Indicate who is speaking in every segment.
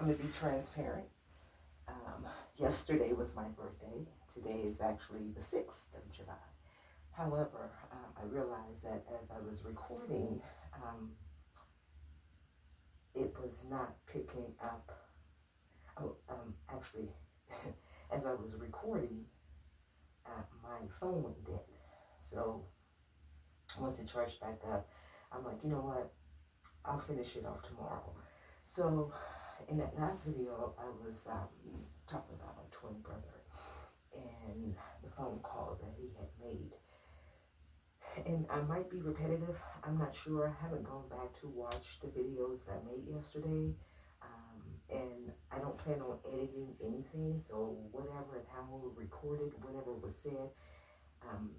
Speaker 1: I'm going to be transparent. Um, Yesterday was my birthday. Today is actually the 6th of July. However, I realized that as I was recording, um, it was not picking up. Oh, actually, as I was recording, my phone went dead. So once it charged back up, I'm like, you know what? I'll finish it off tomorrow. So in that last video, I was talking about my twin brother and the phone call that he had made. And I might be repetitive. I'm not sure. I haven't gone back to watch the videos that I made yesterday. And I don't plan on editing anything. So whatever and how we recorded, whatever was said, um,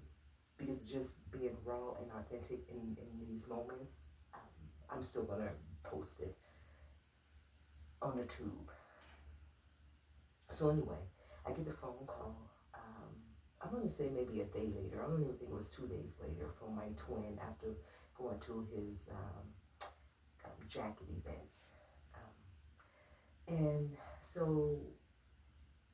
Speaker 1: because just being raw and authentic in these moments, I'm still going to post it on the tube. So anyway, I get the phone call. I'm going to say maybe a day later. I don't even think it was 2 days later from my twin after going to his jacket event. And so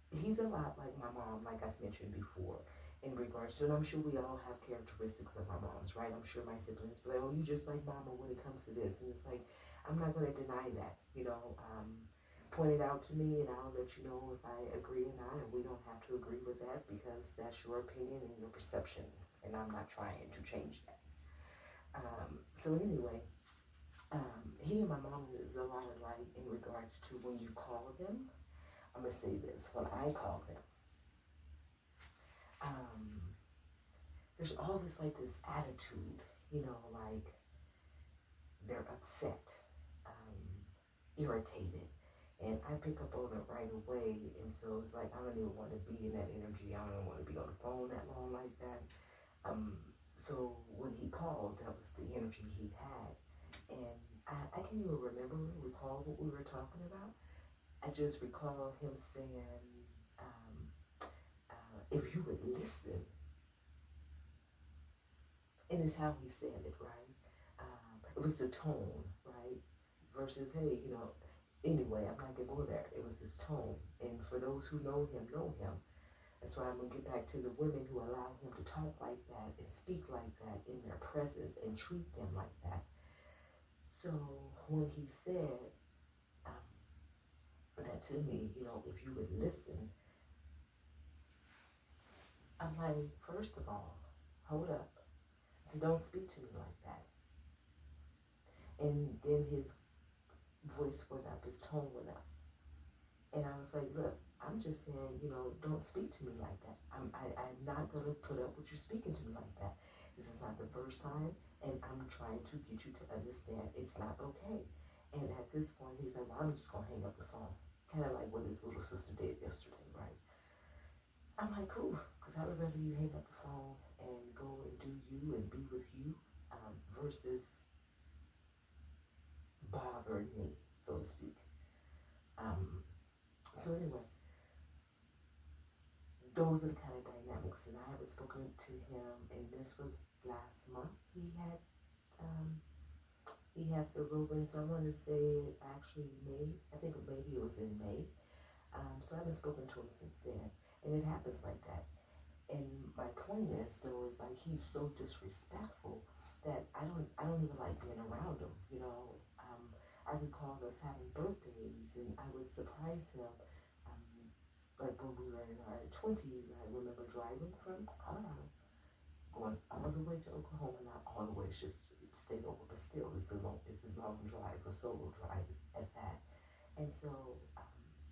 Speaker 1: he's a lot like my mom, like I've mentioned before, in regards to, and I'm sure we all have characteristics of our moms, right? I'm sure my siblings be like, oh, you just like mama when it comes to this. And it's like, I'm not going to deny that, point it out to me and I'll let you know if I agree or not. And we don't have to agree with that because that's your opinion and your perception. And I'm not trying to change that. So anyway, he and my mom is a lot alike in regards to when you call them. I'm going to say this, when I call them, um, there's always like this attitude, like they're upset, irritated. And I pick up on it right away. And so it's like, I don't even want to be in that energy. I don't want to be on the phone that long like that. So when he called, that was the energy he had. And I can't even recall what we were talking about. I just recall him saying, um, if you would listen, and it's how he said it, right? It was the tone, right? Versus, hey, anyway, I'm not going to go there. It was his tone. And for those who know him, know him. That's why I'm going to get back to the women who allow him to talk like that and speak like that in their presence and treat them like that. So when he said um, that to me, if you would listen, I'm like, first of all, hold up. So don't speak to me like that. And then his voice went up, his tone went up. And I was like, look, I'm just saying, don't speak to me like that. I'm not going to put up with you speaking to me like that. This is not the first time, and I'm trying to get you to understand it's not okay. And at this point, he's like, well, I'm just going to hang up the phone. Kind of like what his little sister did yesterday, right? I'm like, cool, because I would rather you hang up the phone and go and do you and be with you versus bothering me, so to speak. So anyway, those are the kind of dynamics, and I haven't spoken to him, and this was last month. Um, he had the Reuben, so I want to say actually May. I think maybe it was in May. So I haven't spoken to him since then, and it happens like that. And my point is, though, is like he's so disrespectful that I don't even like being around him. I recall us having birthdays, and I would surprise him. Um, like when we were in our 20s, I remember driving from Colorado, going all the way to Oklahoma, not all the way, it's just stayed over, but still, it's a long drive, a solo drive at that. And so,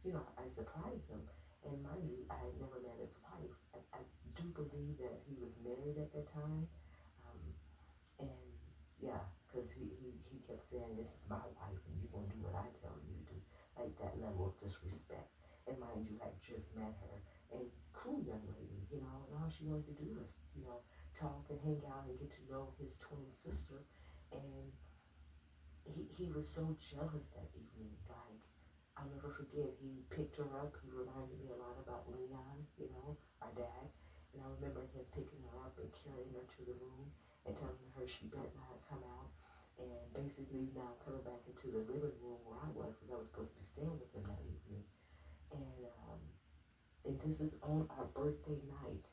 Speaker 1: I surprised him. And mind you, I had never met his wife. I do believe that he was married at that time. Um, and yeah, because he kept saying, this is my wife and you're going to do what I tell you to do. Like that level of disrespect. And mind you, I just met her. And cool young lady, and all she wanted to do was, talk and hang out and get to know his twin sister. And he was so jealous that evening. Like, I'll never forget, he picked her up. He reminded me a lot about Leon, our dad. And I remember him picking her up and carrying her to the room and telling her she better not come out. And basically now coming back into the living room where I was, because I was supposed to be staying with them that evening. And, um, and this is on our birthday night.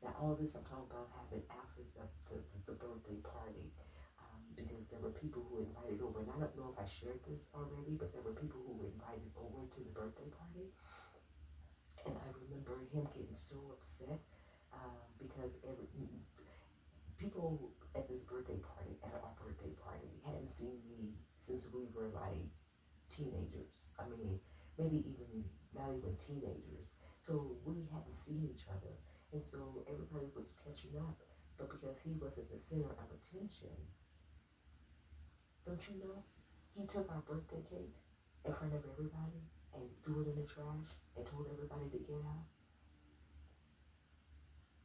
Speaker 1: Now, all this I'm talking about happened after the birthday party, because there were people who invited over. And I don't know if I shared this already, but there were people who were invited over to the birthday party. And I remember him getting so upset because people at this birthday party, at our birthday party, hadn't seen me since we were like teenagers. I mean, maybe even not even teenagers. So we hadn't seen each other. And so everybody was catching up. But because he wasn't the center of attention, don't you know? He took our birthday cake in front of everybody and threw it in the trash and told everybody to get out.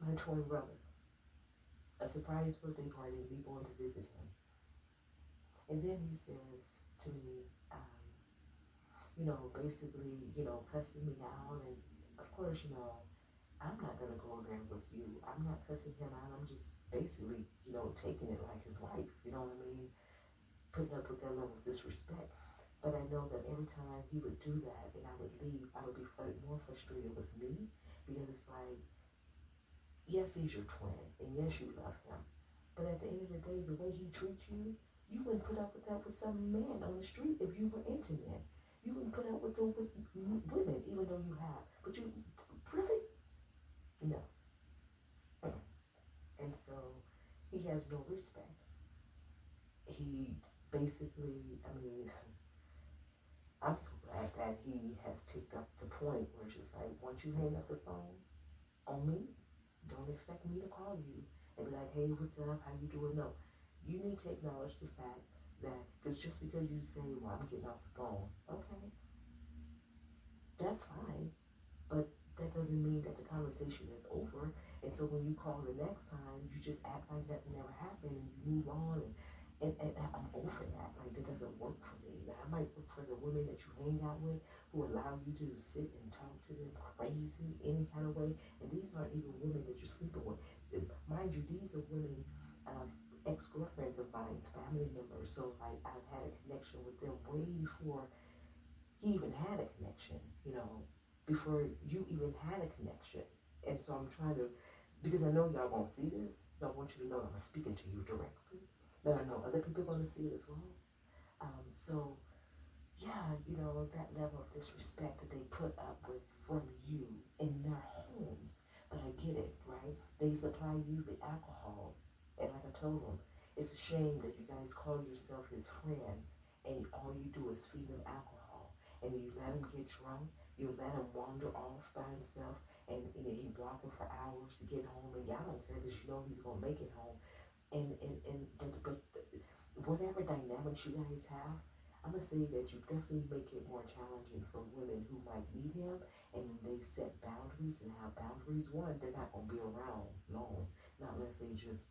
Speaker 1: My twin brother. A surprise birthday party and me going to visit him. And then he says to me, basically, cussing me out. And of course, I'm not going to go there with you. I'm not cussing him out. I'm just basically, taking it like his wife. You know what I mean? Putting up with that level of disrespect. But I know that every time he would do that and I would leave, I would be more frustrated with me because it's like, yes, he's your twin, and yes, you love him. But at the end of the day, the way he treats you, you wouldn't put up with that with some man on the street if you were into men. You wouldn't put up with women, even though you have. But you, really? No. And so he has no respect. He basically, I mean, I'm so glad that he has picked up the point where it's just like, once you hang up the phone on me, don't expect me to call you and be like, hey, what's up? How you doing? No. You need to acknowledge the fact that, because just because you say, well, I'm getting off the phone, okay, that's fine. But that doesn't mean that the conversation is over. And so when you call the next time, you just act like nothing ever happened and you move on. And I'm over that. Like, that doesn't work for me. Now, I might work for the women that you hang out with who allow you to sit and talk to them crazy any kind of way. And these aren't even women that you're sleeping with. Mind you, these are women, ex-girlfriends of mine, family members. So, like, I've had a connection with them way before he even had a connection, before you even had a connection. And so I'm trying to, because I know y'all won't see this, so I want you to know I'm speaking to you directly. But I know other people are going to see it as well. So, yeah, that level of disrespect that they put up with from you in their homes. But I get it, right? They supply you the alcohol. And like I told them, it's a shame that you guys call yourself his friends and all you do is feed him alcohol. And you let him get drunk, you let him wander off by himself, and he walking for hours to get home, and y'all don't care because you know he's going to make it home. But whatever dynamics you guys have, I'm gonna say that you definitely make it more challenging for women who might meet him and they set boundaries and have boundaries. One, they're not gonna be around long, not unless they just,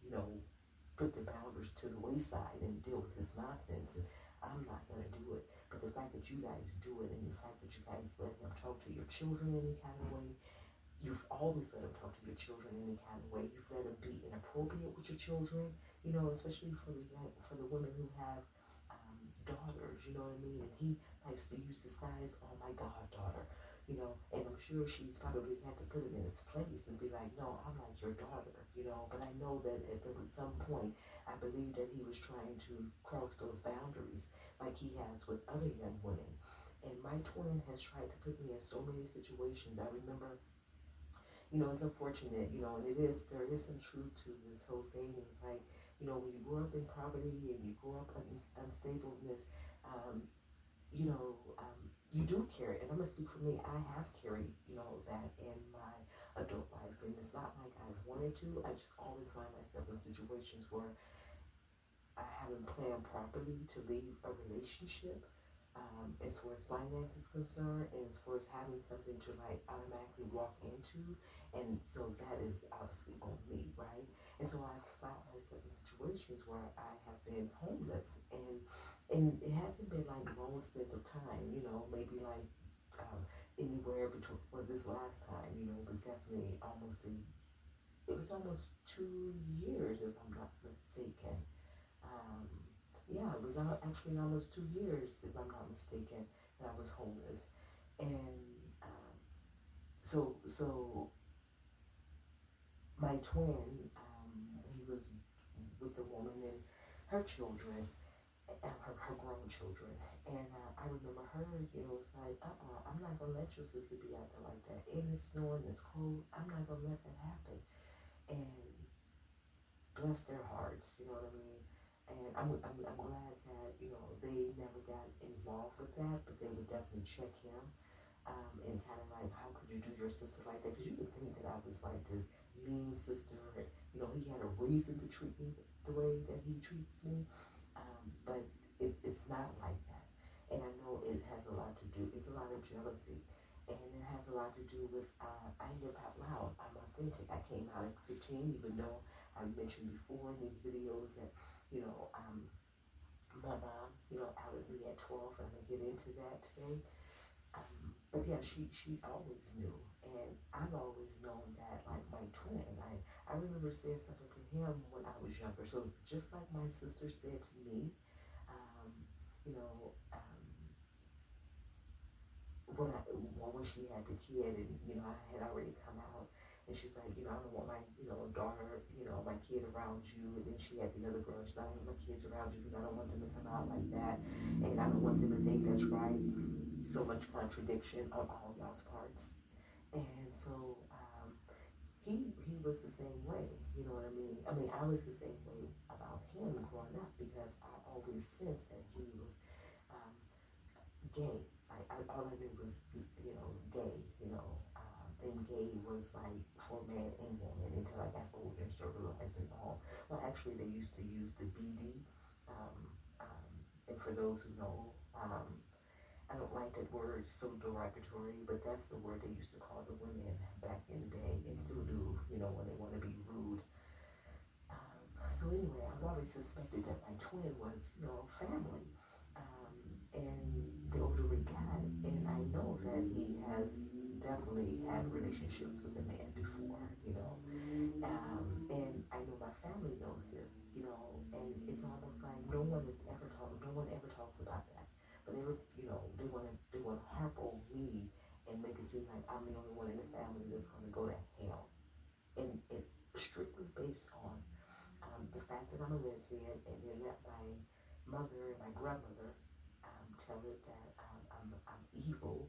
Speaker 1: put the boundaries to the wayside and deal with his nonsense. And I'm not gonna do it. But the fact that you guys do it and the fact that you guys let him talk to your children any kind of way, you've always let him talk to your children in any kind of way. You've let him be inappropriate with your children, especially for the women who have daughters, you know what I mean? And he likes to use disguise, oh my goddaughter, and I'm sure she's probably had to put him in his place and be like, no, I'm like your daughter, but I know that at there was some point, I believe that he was trying to cross those boundaries like he has with other young women. And my twin has tried to put me in so many situations. I remember, it's unfortunate, and there is some truth to this whole thing. It's like, when you grow up in poverty and you grow up in unstableness, um, you do carry it. And I'm going to speak for me, I have carried, that in my adult life. And it's not like I've wanted to. I just always find myself in situations where I haven't planned properly to leave a relationship. As far as finance is concerned, and as far as having something to like automatically walk into, and so that is obviously on me, right? And so I've found myself in situations where I have been homeless, and it hasn't been like long stints of time, maybe like anywhere between, well, this last time, it was definitely it was almost 2 years if I'm not mistaken. Um, Yeah, it was actually almost 2 years, if I'm not mistaken, that I was homeless. And so my twin, he was with the woman and her children, her grown children. And I remember her, was like, I'm not going to let your sister be out there like that. And it's snowing, it's cold. I'm not going to let that happen. And bless their hearts, you know what I mean? And I'm glad that, they never got involved with that, but they would definitely check him, and kind of like, how could you do your sister like that? Because you would think that I was like this mean sister, and, he had a reason to treat me the way that he treats me, but it's not like that. And I know it has a lot to do, it's a lot of jealousy, and it has a lot to do with, I live out loud, I'm authentic. I came out at 15, even though I mentioned before in these videos that, my mom, outed me at 12, and I'm gonna get into that today. But yeah, she always knew, and I've always known that, like my twin. I remember saying something to him when I was younger. So just like my sister said to me, um, you know, when she had the kid, and I had already come out, and she's like, I don't want my daughter, my kid around you. And then she had the other girl. She's like, I don't want my kids around you because I don't want them to come out like that, and I don't want them to think that's right. So much contradiction on all y'all's parts. And so he was the same way, you know what I mean? I mean, I was the same way about him growing up because I always sensed that he was um, gay. All I knew was, gay, and gay was like for man and woman until I got older and started realizing, oh, well, actually, they used to use the BD. Um, and for those who know, I don't like that word, so derogatory, but that's the word they used to call the women back in the day, and still do, when they want to be rude. So anyway, I've always suspected that my twin was, family. And the older we got, and I know that he has definitely had relationships with a man before, and I know my family knows this, and it's almost like no one ever talks about that. But they want to harp on me and make it seem like I'm the only one in the family that's going to go to hell, and it strictly based on the fact that I'm a lesbian, and then let my mother and my grandmother tell it that I'm evil,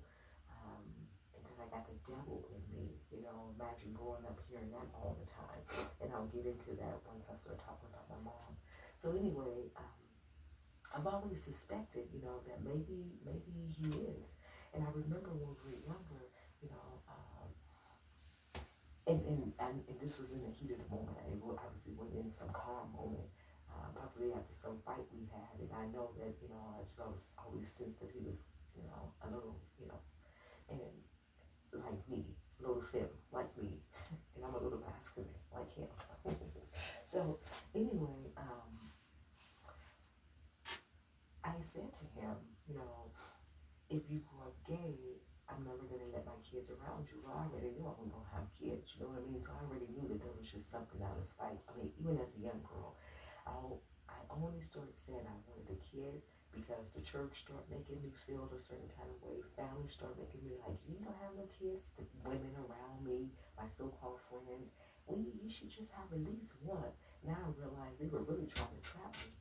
Speaker 1: um, and that I got the devil in me. Imagine growing up hearing that all the time. And I'll get into that once I start talking about my mom. So anyway, I've always suspected, that maybe he is. And I remember when we were younger, you know, and this was in the heat of the moment. I obviously wasn't in some calm moment. Probably after some fight we had, and I know that I just always sensed that he was a little and like me, a little femme like me, and I'm a little masculine like him. So anyway, I said to him, if you grow up gay, I'm never gonna let my kids around you. Well, I already knew I wasn't gonna have kids, you know what I mean? So I already knew that there was just something I was fighting. I mean, even as a young girl, I I only started saying I wanted a kid because the church started making me feel a certain kind of way. Family started making me like, you don't have no kids. The women around me, my so-called friends, well, you should just have at least one. Now I realize they were really trying to trap me.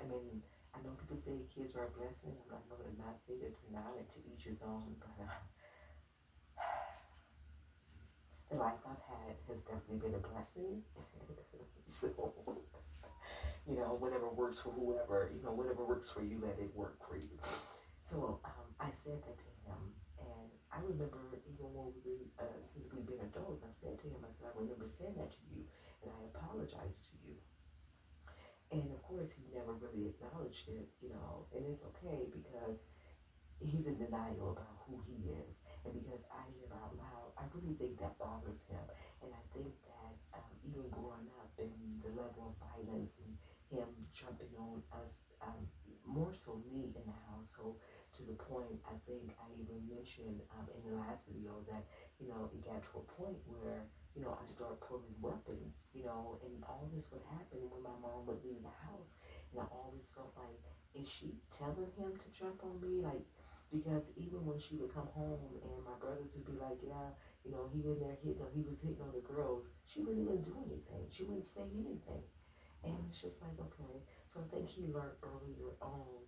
Speaker 1: I mean, I know people say kids are a blessing. I'm not going to not say that they're not, and to each his own, but the life I've had has definitely been a blessing. So, whatever works for whoever, whatever works for you, let it work for you. So I said that to him, and I remember even when since we've been adults, I've said to him, I said, I remember saying that to you, and I apologized to you. And of course, he never really acknowledged it, and it's okay because he's in denial about who he is. And because I live out loud, I really think that bothers him. And I think that even growing up and the level of violence and him jumping on us, more so me in the household, to the point I think I even mentioned in the last video that it got to a point where, I started pulling weapons, and all this would happen when my mom would leave the house. And I always felt like, is she telling him to jump on me? Like, because even when she would come home and my brothers would be like, yeah, he in there hitting, he was hitting on the girls, she wouldn't even do anything. She wouldn't say anything. And it's just like, okay. So I think he learned earlier on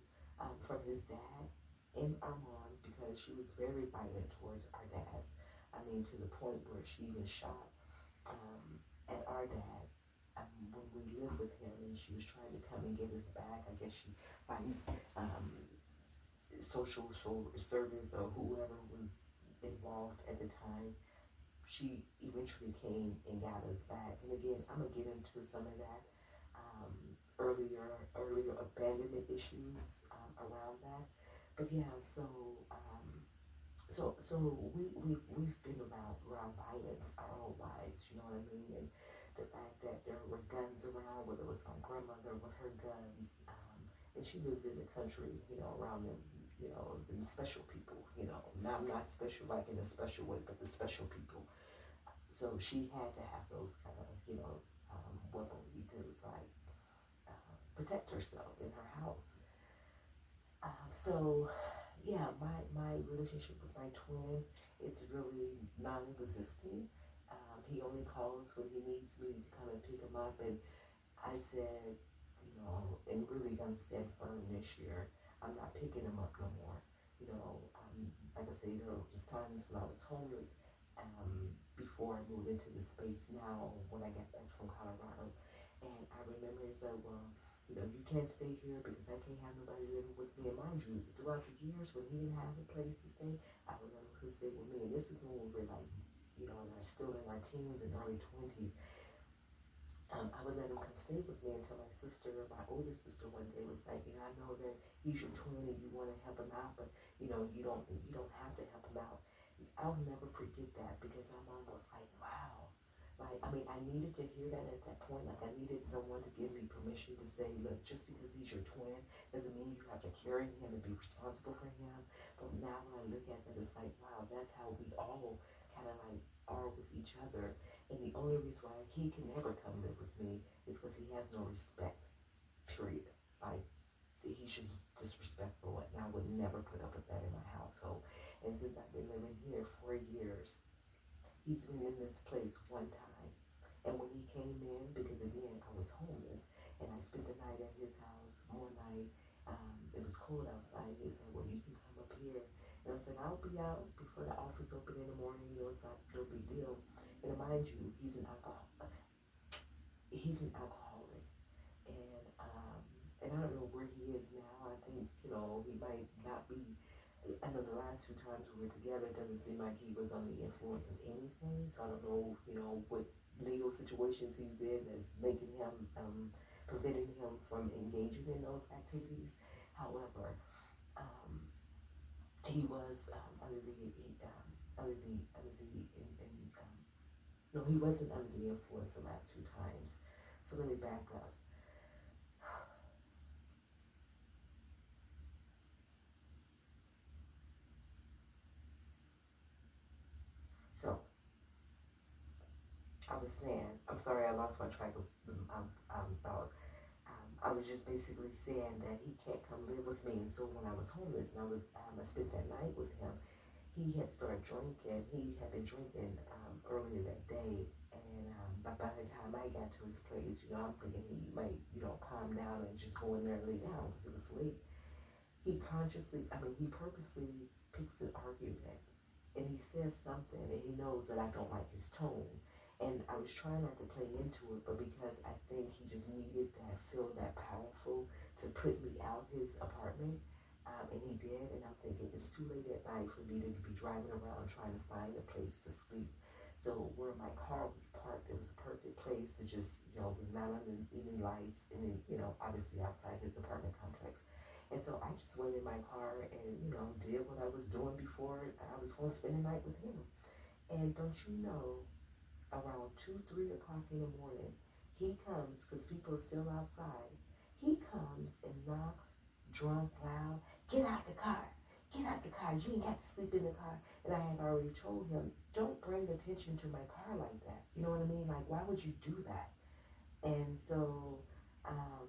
Speaker 1: from his dad and our mom, because she was very violent towards our dads. I mean, to the point where she even shot at our dad when we lived with him, and she was trying to come and get us back. I guess she, by um, social service or whoever was involved at the time, she eventually came and got us back. And again, I'm gonna get into some of that um, earlier abandonment issues around that. But yeah, so we've been around violence our whole lives, you know what I mean? And the fact that there were guns around, whether it was my grandmother with her guns, and she lived in the country, around them, the special people, now I'm not special like in a special way, but the special people. So she had to have those kind of, weaponry to like protect herself in her house. So yeah, my relationship with my twin, it's really non-existent. He only calls when he needs me to come and pick him up, and I said, and really gonna stand firm this year. I'm not picking him up no more. Like I say, there was times when I was homeless before I moved into the space now when I got back from Colorado. And I remember he said, well, you can't stay here because I can't have nobody living with me. And mind you, throughout the years when he didn't have a place to stay, I would let him stay with me. And this is when we were like, still in our teens and early 20s. I would let him come stay with me until my oldest sister one day was like, I know that he's your twin and you want to help him out, but you don't have to help him out. I'll never forget that because I'm almost like, wow. Like, I mean, I needed to hear that at that point. Like, I needed someone to give me permission to say, look, just because he's your twin doesn't mean you have to carry him and be responsible for him. But now when I look at that, it's like, wow, that's how we all kind of like are with each other. And the only reason why he can never come live with me is because he has no respect, period. Like, he's just disrespectful, and I would never put up with that in my household. And since I've been living here 4 years, he's been in this place one time. And when he came in, because again, I was homeless, and I spent the night at his house one night. It was cold outside. He said, well, you can come up here. And I said, I'll be out before the office open in the morning. It's not no big deal. And mind you, he's an alcoholic, and I don't know where he is now. I think he might not be. I know the last few times we were together, it doesn't seem like he was under the influence of anything. So I don't know, what legal situations he's in that's making him, preventing him from engaging in those activities. However, um, he was no, he wasn't under the influence the last few times. So let me back up. So I was saying, I'm sorry, I lost my track of thought. I was just basically saying that he can't come live with me. And so when I was homeless and I spent that night with him, he had started drinking. He had been drinking earlier that day. And but by the time I got to his place, I'm thinking he might, calm down and just go in there and lay down because it was late. He purposely picks an argument and he says something and he knows that I don't like his tone. And I was trying not to play into it, but because I think he just needed that, feel that powerful to put me out his apartment. And he did, and I'm thinking it's too late at night for me to be driving around trying to find a place to sleep. So where my car was parked, it was a perfect place to just, was not under any lights, and then, obviously outside his apartment complex. And so I just went in my car and, did what I was doing before I was going to spend the night with him. And don't you know, around 2, 3 o'clock in the morning, he comes, because people are still outside. He comes and knocks, drunk, loud, get out the car. get out the car. You ain't got to sleep in the car. And I had already told him, don't bring attention to my car like that. You know what I mean? Like, why would you do that? And so, um,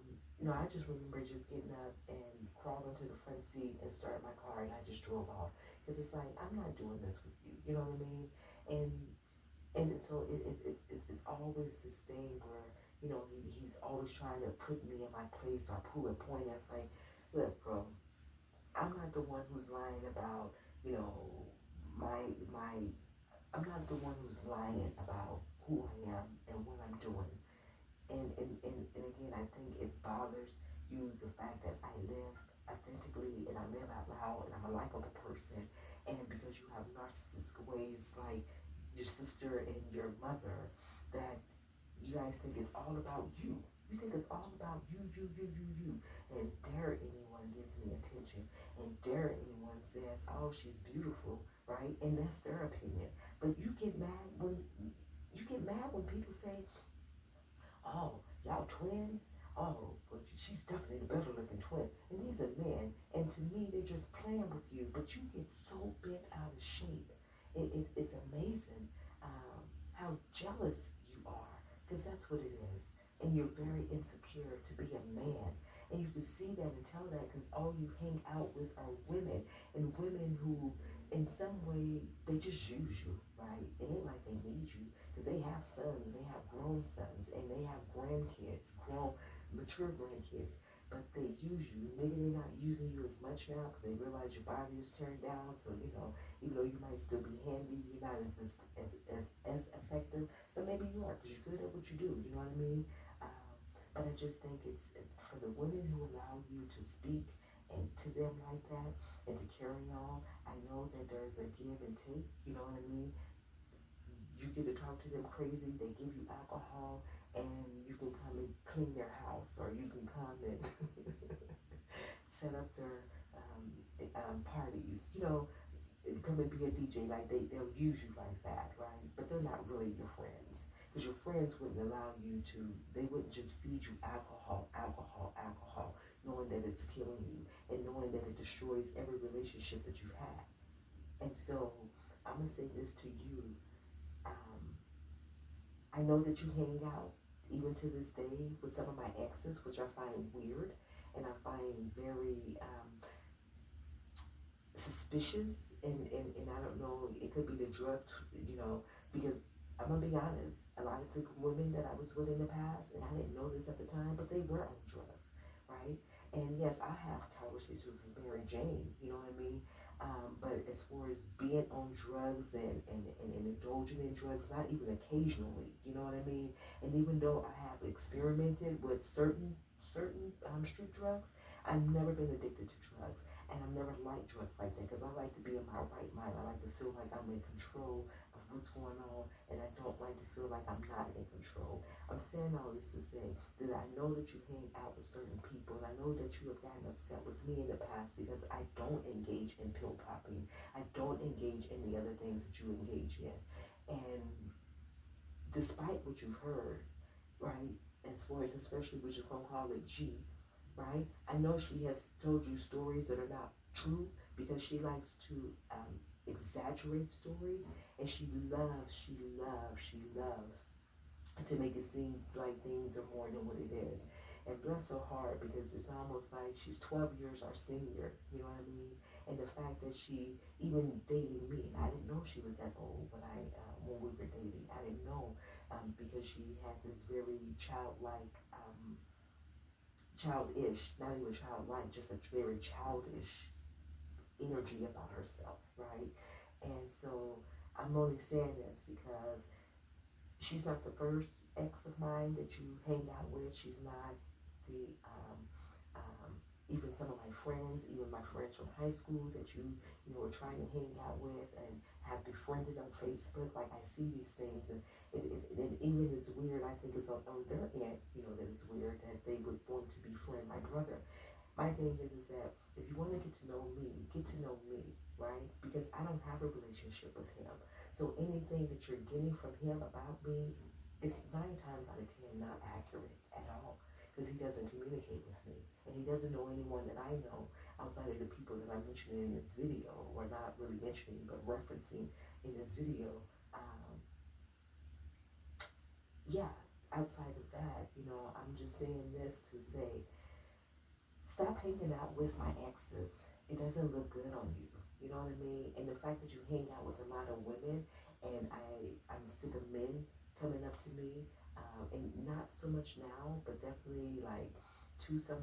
Speaker 1: I just remember just getting up and crawling to the front seat and started my car, and I just drove off. Because it's like, I'm not doing this with you. You know what I mean? And so it's always this thing where, he's always trying to put me in my place or prove a point. It's like, look, bro, I'm not the one who's lying about, you know, my I'm not the one who's lying about who I am and what I'm doing. And again, I think it bothers you the fact that I live authentically and I live out loud and I'm a likable person. And because you have narcissistic ways like your sister and your mother, that you guys think it's all about you. You think it's all about you. And dare anyone gives me attention. And dare anyone says, oh, she's beautiful, right? And that's their opinion. But you get mad when people say, oh, y'all twins? Oh, but she's definitely the better looking twin. And these are men. And to me, they're just playing with you. But you get so bent out of shape. It's amazing how jealous you are. Because that's what it is. And you're very insecure to be a man. And you can see that and tell that because all you hang out with are women. And women who, in some way, they just use you, right? It ain't like they need you because they have sons and they have grown sons and they have grandkids, grown, mature grandkids, but they use you. Maybe they're not using you as much now because they realize your body is turned down. So, even though you might still be handy, you're not as effective, but maybe you are because you're good at what you do. You know what I mean? But I just think it's for the women who allow you to speak and to them like that and to carry on. I know that there's a give and take. You know what I mean? You get to talk to them crazy, they give you alcohol, and you can come and clean their house, or you can come and set up their parties, come and be a DJ, like they'll use you like that, right? But they're not really your friends, because your friends wouldn't allow you to, they wouldn't just feed you alcohol, knowing that it's killing you, and knowing that it destroys every relationship that you've had. And so, I'm going to say this to you, um, I know that you hang out even to this day with some of my exes, which I find weird and I find very suspicious. And I don't know, it could be the drug, because I'm going to be honest, a lot of the women that I was with in the past, and I didn't know this at the time, but they were on drugs, right? And yes, I have conversations with Mary Jane, you know what I mean? But as far as being on drugs and indulging in drugs, not even occasionally, you know what I mean? And even though I have experimented with certain street drugs, I've never been addicted to drugs. And I've never liked drugs like that because I like to be in my right mind. I like to feel like I'm in control of what's going on, and I don't like to feel like I'm not in control. I'm saying all this to say that I know that you hang out with certain people, and I know that you have gotten upset with me in the past because I don't engage in pill popping. I don't engage in the other things that you engage in. And despite what you've heard, right, as far as especially we're just gonna call it G, right? I know she has told you stories that are not true because she likes to exaggerate stories, and she loves to make it seem like things are more than what it is. And bless her heart, because it's almost like she's 12 years our senior, you know what I mean? And the fact that she even dated me, and I didn't know she was that old when we were dating. I didn't know because she had this very childish, not even childlike, just a very childish energy about herself, right? And so I'm only saying this because she's not the first ex of mine that you hang out with. She's not the even some of my friends, even my friends from high school that you were trying to hang out with and have befriended on Facebook. Like I see these things, and it even it's weird. I think it's on their end, that it's weird that they would want to befriend my brother. My thing is that if you want to get to know me, right? Because I don't have a relationship with him. So anything that you're getting from him about me is 9 times out of 10 not accurate at all. because he doesn't communicate with me. And he doesn't know anyone that I know outside of the people that I'm mentioning in this video, or not really mentioning, but referencing in this video. Um, yeah, outside of that, I'm just saying this to say, stop hanging out with my exes. It doesn't look good on you. You know what I mean? And the fact that you hang out with a lot of women, and I'm sick of men coming up to me, and not so much now, but definitely like 2 some